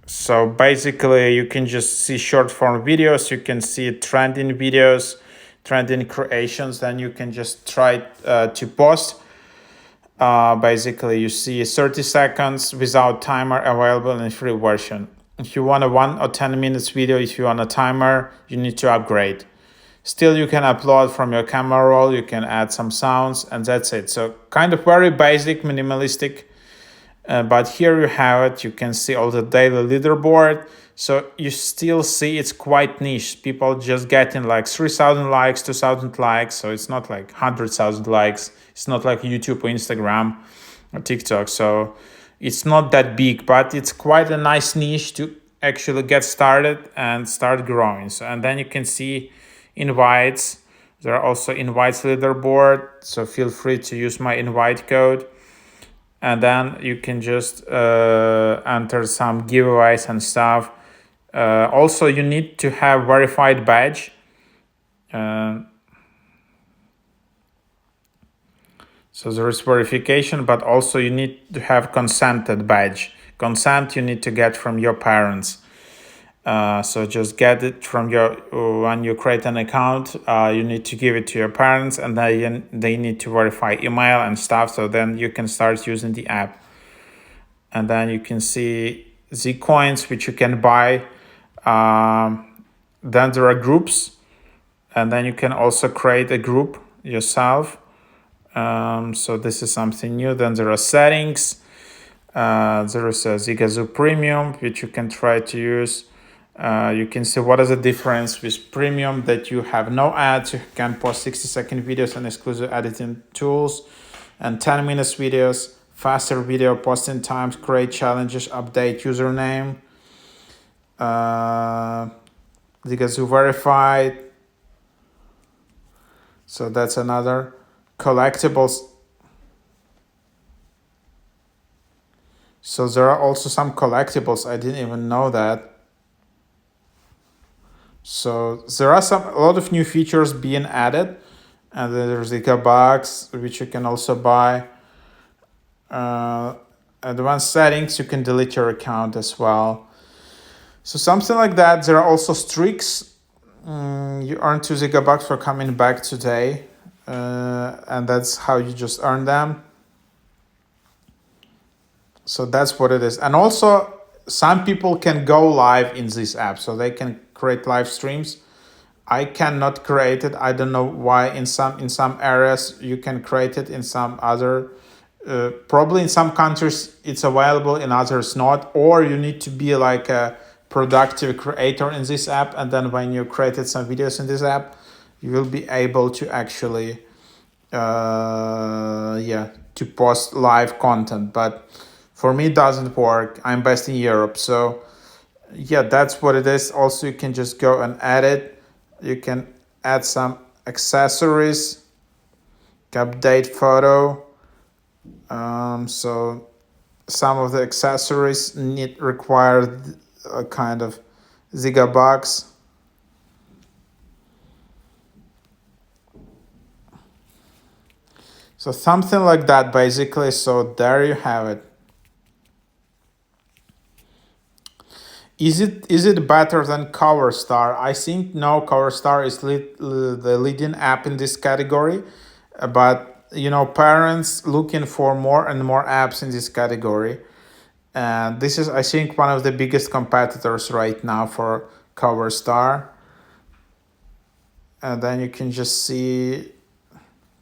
So basically, you can just see short form videos. You can see trending videos, trending creations. Then you can just try to post. Basically, you see 30 seconds without timer available in free version. If you want a 1 or 10 minutes video, if you want a timer, you need to upgrade. Still, you can upload from your camera roll, you can add some sounds, and that's it. So kind of very basic, minimalistic. But here you have it. You can see all the daily leaderboard. So you still see it's quite niche. People just getting like 3,000 likes, 2,000 likes. So it's not like 100,000 likes. It's not like YouTube or Instagram or TikTok. So it's not that big, but it's quite a nice niche to actually get started and start growing. So, and then you can see invites. There are also invites leaderboard. So feel free to use my invite code. And then you can just enter some giveaways and stuff. Also, you need to have verified badge. So there is verification, but also you need to have consented badge. Consent you need to get from your parents. So just get it from your, when you create an account, you need to give it to your parents, and they need to verify email and stuff. So then you can start using the app. And then you can see the coins which you can buy. Then there are groups, and then you can also create a group yourself. So this is something new. Then there are settings. There is a Zigazoo Premium, which you can try to use. You can see what is the difference with Premium, that you have no ads. You can post 60-second videos and exclusive editing tools, and 10 minutes videos, faster video posting times, create challenges, update username, Zigazoo Verified. So that's another. Collectibles. So there are also some collectibles. I didn't even know that. So there are a lot of new features being added, and then there's the box which you can also buy. Advanced settings, you can delete your account as well. So something like that. There are also streaks. You earn 2 Gigabucks for coming back today, and that's how you just earn them. So that's what it is. And also, some people can go live in this app, so they can create live streams. I cannot create it. I don't know why. In some areas you can create it. In some other, probably in some countries it's available, in others not. Or you need to be like a productive creator in this app, and then when you created some videos in this app, you will be able to actually, to post live content. But for me, it doesn't work. I'm based in Europe, so yeah, that's what it is. Also, you can just go and add it. You can add some accessories, update photo. So some of the accessories require a kind of Zigabox. So something like that, basically. So there you have it. Is it better than CoverStar? I think no. CoverStar is the leading app in this category, but parents looking for more and more apps in this category, and this is, I think, one of the biggest competitors right now for CoverStar. And then you can just see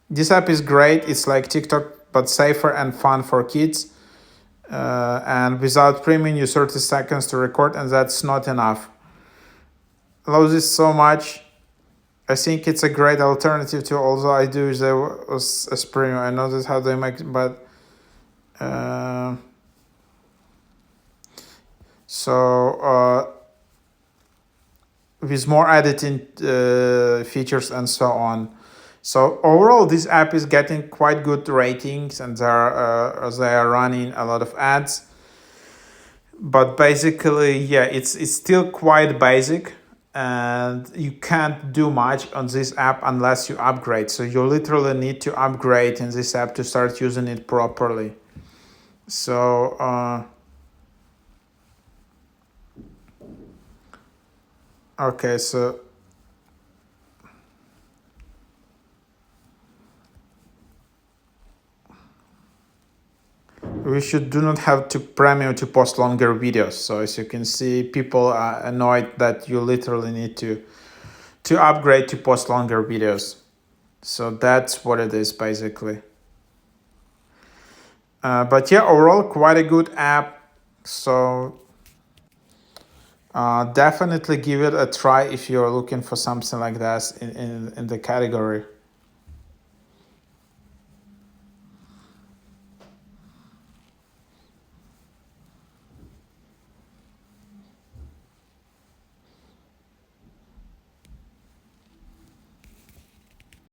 this app is great. It's like TikTok but safer and fun for kids. And without premium, you 30 seconds to record, and that's not enough. Loves it so much. I think it's a great alternative to, although I do use as premium. I know that's how they make it, but with more editing features and so on. So overall, this app is getting quite good ratings, and they are running a lot of ads. But basically, yeah, it's still quite basic, and you can't do much on this app unless you upgrade. So you literally need to upgrade in this app to start using it properly. So Okay, so we should do not have to premium to post longer videos. So as you can see, people are annoyed that you literally need to upgrade to post longer videos. So that's what it is basically. But yeah, overall, quite a good app. So definitely give it a try if you're looking for something like that in the category.